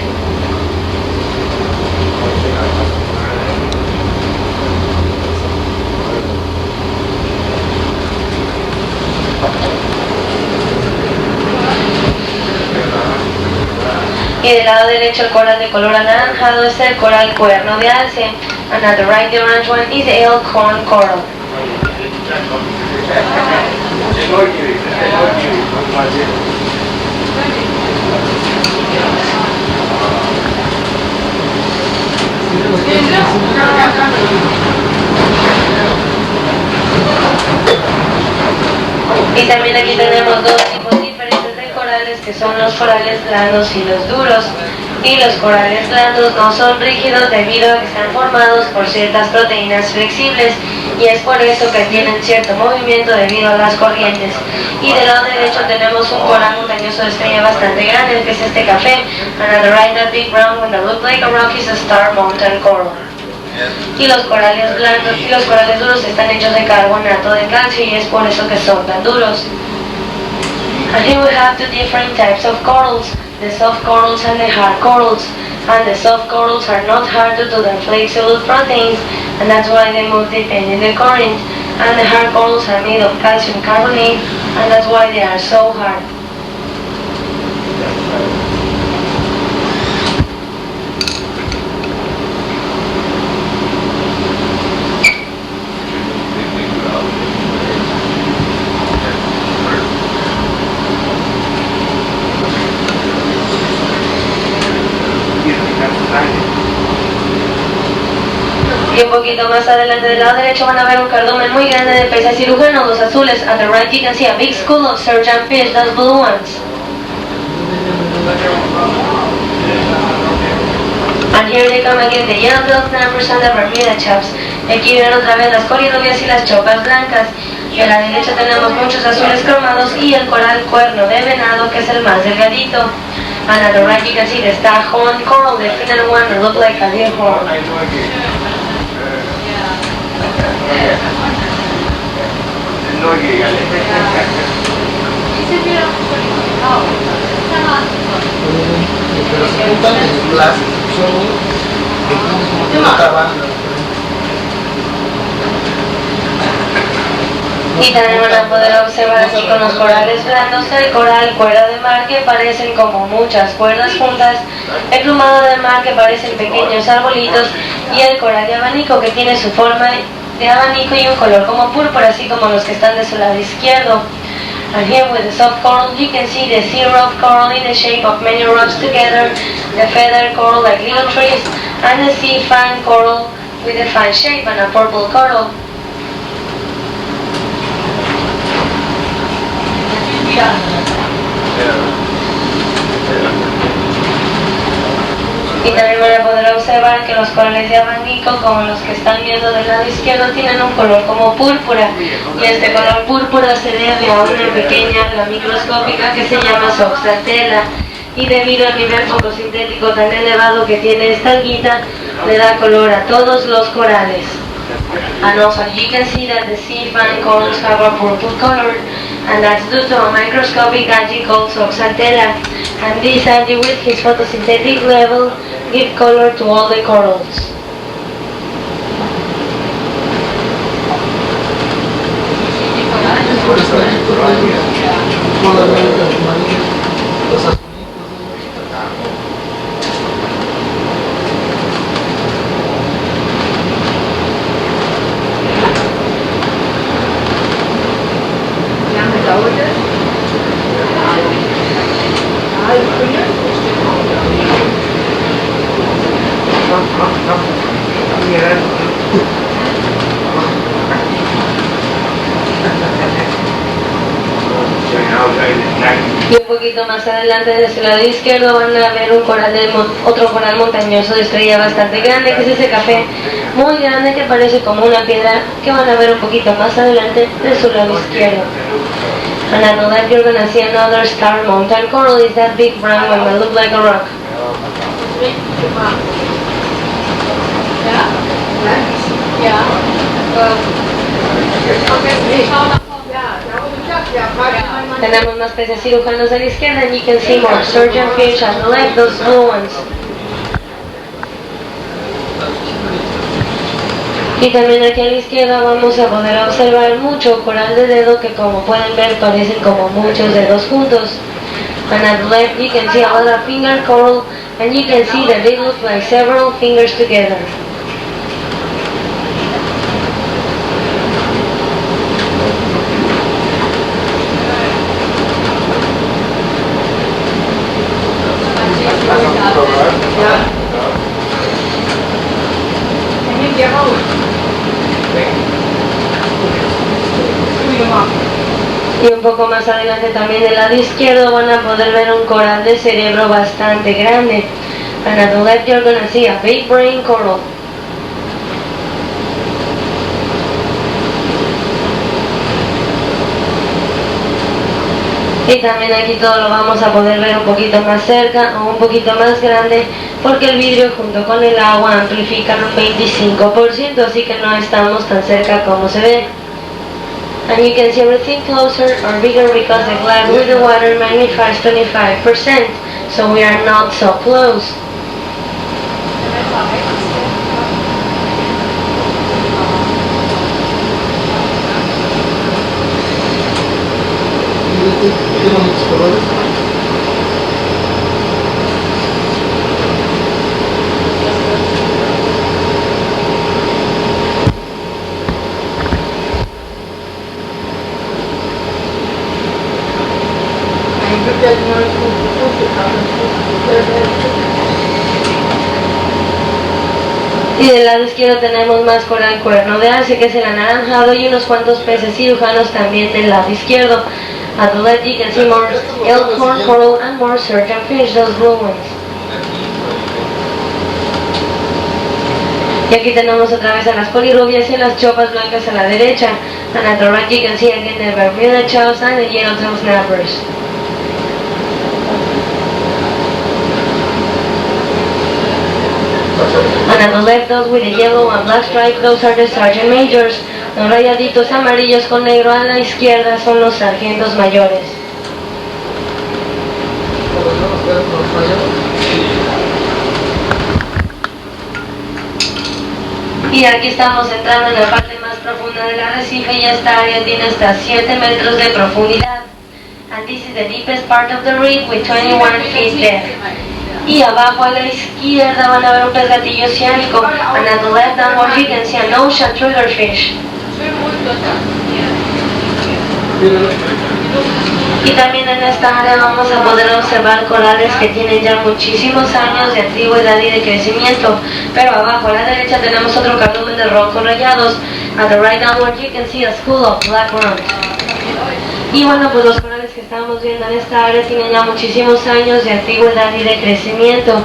Y del lado derecho el coral de color anaranjado es el coral cuerno de alce, and at the right the orange one is the elkhorn coral. Y también aquí tenemos dos tipos diferentes de corales, que son los corales blandos y los duros. Y los corales blandos no son rígidos debido a que están formados por ciertas proteínas flexibles, y es por eso que tienen cierto movimiento debido a las corrientes. Y del lado derecho tenemos un coral montañoso de estrella bastante grande, que es este café, and at the right that big brown one that looks like a rock is a star mountain coral. Y los corales blandos y los corales duros están hechos de carbonato de calcio, y es por eso que son tan duros. And here we have two different types of corals, the soft corals and the hard corals. And the soft corals are not hard due to their flexible proteins, and that's why they move depending the current. And the hard corals are made of calcium carbonate, and that's why they are so hard. Y un poquito más adelante del lado derecho van a ver un cardumen muy grande de peces cirujanos, los azules. At the right you can see a big school of surgeon fish, those blue ones. And here they come again, the yellow-billed clampers and the Bermuda chops. Aquí vienen otra vez las coridobias y las chopas blancas. Y a la derecha tenemos muchos azules cromados y el coral cuerno de venado, que es el más delgadito. And at the right you can see the staghorn coral, the thinner one that look like a deer horn. Y también van a poder observar aquí con los corales blandos el coral cuerda de mar, que parecen como muchas cuerdas juntas, el plumado de mar, que parecen pequeños arbolitos, y el coral de abanico, que tiene su forma de abanico y un color como púrpura, así como los que están de su lado izquierdo. And here with the soft coral you can see the sea rock coral in the shape of many rocks together, the feather coral like little trees, and the sea fan coral with a fan shape and a purple coral. Y también van a poder observar que los corales de abanico, como los que están viendo del lado izquierdo, tienen un color como púrpura, y este color púrpura se debe a una pequeña alga microscópica que se llama Soxatella, y debido al nivel fotosintético tan elevado que tiene esta alguita, le da color a todos los corales. And also you can see that the sea fan corals have a purple color, and that's due to a microscopic algae called Soxatella, and this algae with his photosynthetic level give color to all the corals. Y un poquito más adelante, desde el lado izquierdo, van a ver un coral otro coral montañoso de estrella bastante grande, que es ese café muy grande que parece como una piedra, que van a ver un poquito más adelante de su lado izquierdo. And I know that you're gonna see another star mountain coral, is that big brown one that looks like a rock. Tenemos más peces cirujanos a la izquierda, and you can see more surgeon fish at the left, those blue ones. Y también aquí a la izquierda vamos a poder observar mucho coral de dedo, que como pueden ver parecen como muchos dedos juntos. And at the left you can see a lot of finger coral, and you can see that they look like several fingers together. Y un poco más adelante también del lado izquierdo van a poder ver un coral de cerebro bastante grande. And at the left you're gonna see a big brain coral. Y también aquí todo lo vamos a poder ver un poquito más cerca o un poquito más grande, porque el vidrio junto con el agua amplifican un 25%, así que no estamos tan cerca como se ve. And you can see everything closer or bigger because the glass with the water magnifies 25%, so we are not so close. Y del lado izquierdo tenemos más coral cuerno de Asia, que es el anaranjado, y unos cuantos peces cirujanos también del lado izquierdo. At the left you can see more elkhorn coral and more surgeon fish, those blue ones. Y aquí tenemos otra vez a las polirubias y las chopas blancas a la derecha. And at the right you can see again the Bermuda chows and the yellowtail snappers. And at the left, those with the yellow and black stripe, those are the sergeant majors. Los rayaditos amarillos con negro a la izquierda son los sargentos mayores. Y aquí estamos entrando en la parte más profunda del arrecife y esta área tiene hasta 7 metros de profundidad. And this is the deepest part of the reef with 21 feet depth. Y abajo a la izquierda van a ver un pez gatillo oceánico. And at the left downward you can see an ocean triggerfish. Y también en esta área vamos a poder observar corales que tienen ya muchísimos años de antigüedad y de crecimiento. Pero abajo a la derecha tenemos otro cardumen de roncos rayados. At the right downward you can see a school of black runs. Y bueno, pues los corales que estamos viendo en esta área tienen ya muchísimos años de antigüedad y de crecimiento.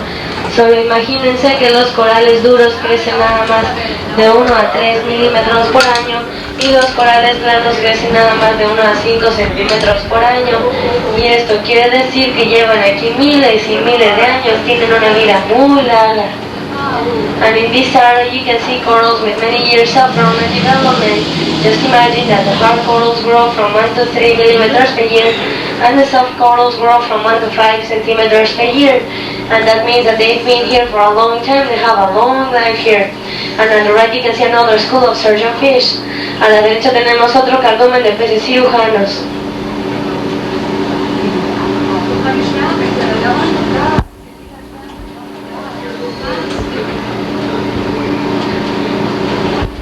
Solo imagínense que los corales duros crecen nada más de 1 a 3 milímetros por año y los corales blandos crecen nada más de 1 a 5 centímetros por año. Y esto quiere decir que llevan aquí miles y miles de años, tienen una vida muy larga. And in this area you can see corals with many years of growth and development. Just imagine that the hard corals grow from 1 to 3 millimeters per year and the soft corals grow from 1 to 5 centimeters per year. And that means that they've been here for a long time, they have a long life here. And on the right you can see another school of surgeon fish. A la derecha tenemos otro cardumen de peces cirujanos.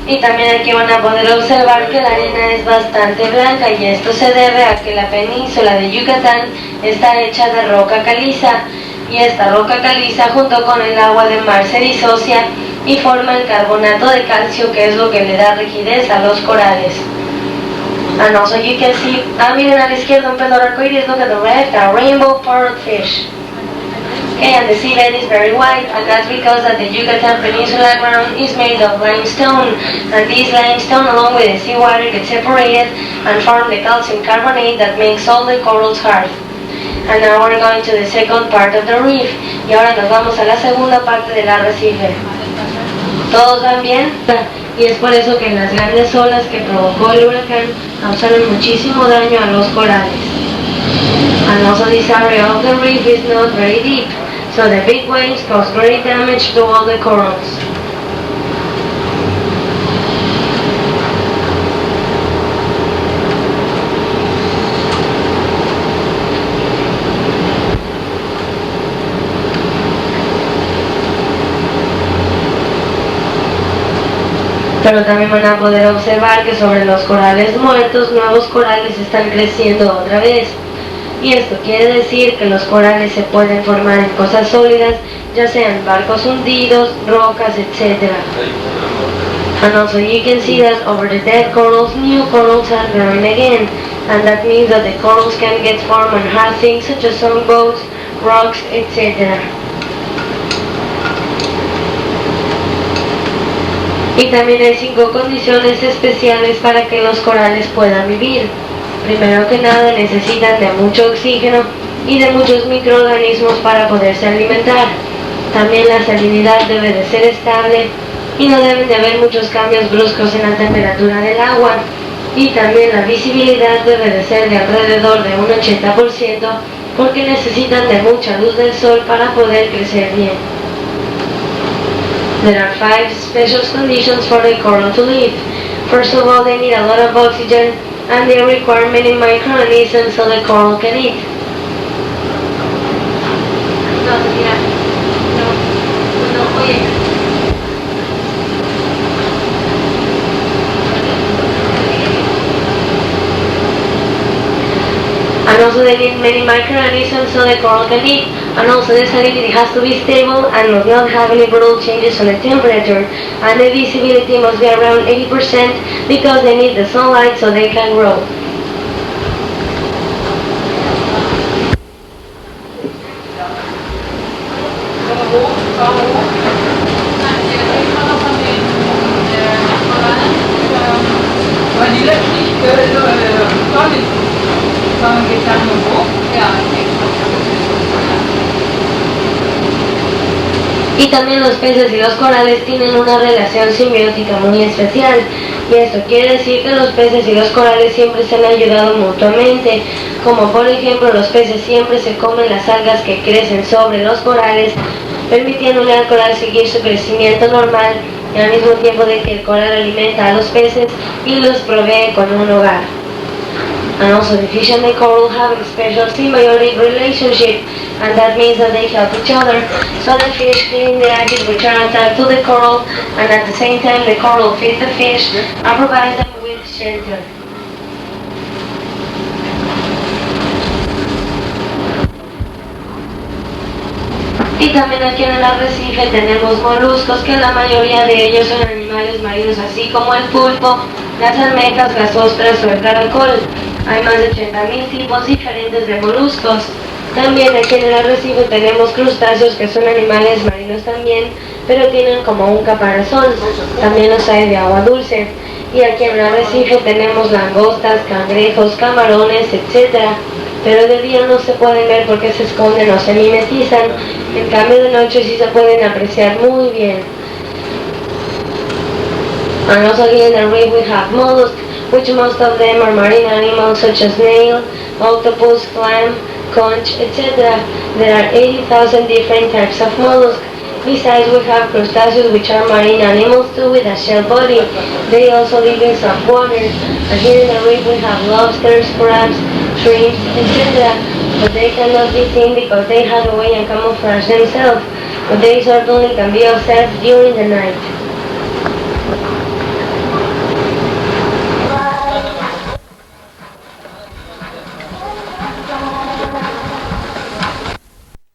Y también aquí van a poder observar que la arena es bastante blanca y esto se debe a que la península de Yucatán está hecha de roca caliza y esta roca caliza junto con el agua del mar se disocia y forma el carbonato de calcio, que es lo que le da rigidez a los corales. And also you can see, miren a la izquierda un pez arcoíris, look at the left, a rainbow parrotfish. Okay, and the seabed is very white, and that's because that the Yucatan Peninsula ground is made of limestone, and this limestone along with the seawater gets separated and form the calcium carbonate that makes all the corals hard. And now we're going to the second part of the reef, y ahora nos vamos a la segunda parte del arrecife. ¿Todos van bien? Y es por eso que las grandes olas que provocó el huracán causaron muchísimo daño a los corales. And also this area of the reef is not very deep, so the big waves cause great damage to all the corals. Pero también van a poder observar que sobre los corales muertos, nuevos corales están creciendo otra vez. Y esto quiere decir que los corales se pueden formar en cosas sólidas, ya sean barcos hundidos, rocas, etc. And also you can see that over the dead corals, new corals are growing again. And that means that the corals can get formed on hard things such as some boats, rocks, etc. Y también hay 5 condiciones especiales para que los corales puedan vivir. Primero que nada necesitan de mucho oxígeno y de muchos microorganismos para poderse alimentar. También la salinidad debe de ser estable y no deben de haber muchos cambios bruscos en la temperatura del agua. Y también la visibilidad debe de ser de alrededor de un 80% porque necesitan de mucha luz del sol para poder crecer bien. There are 5 special conditions for the coral to live. First of all, they need a lot of oxygen and they require many microorganisms so the coral can eat. And also they need many microorganisms so the coral can eat. And also the salinity has to be stable and must not have any brutal changes on the temperature. And the visibility must be around 80% because they need the sunlight so they can grow. Y también los peces y los corales tienen una relación simbiótica muy especial. Y esto quiere decir que los peces y los corales siempre se han ayudado mutuamente. Como por ejemplo, los peces siempre se comen las algas que crecen sobre los corales, permitiéndole al coral seguir su crecimiento normal y al mismo tiempo de que el coral alimenta a los peces y los provee con un hogar. And also the fish and the coral have a special symbiotic relationship, and that means that they help each other. So the fish clean the algae which are attached to the coral, and at the same time the coral feeds the fish and provides them with shelter. Y también aquí en el arrecife tenemos moluscos, que la mayoría de ellos son animales marinos, así como el pulpo, las almejas, las ostras o el caracol. Hay más de 80.000 tipos diferentes de moluscos. También aquí en el arrecife tenemos crustáceos, que son animales marinos también, pero tienen como un caparazón. También los hay de agua dulce. Y aquí en el arrecife tenemos langostas, cangrejos, camarones, etc. Pero de día no se pueden ver porque se esconden o se mimetizan. En cambio de noche sí se pueden apreciar muy bien. And also here in the reef we have mollusks, which most of them are marine animals such as snail, octopus, clam, conch, etc. There are 80,000 different types of mollusks. Besides, we have crustaceans, which are marine animals too, with a shell body. They also live in soft water. And here in the reef we have lobsters, crabs, shrimps, etc. But they cannot be seen because they hide away and camouflage themselves. But they certainly can be observed during the night.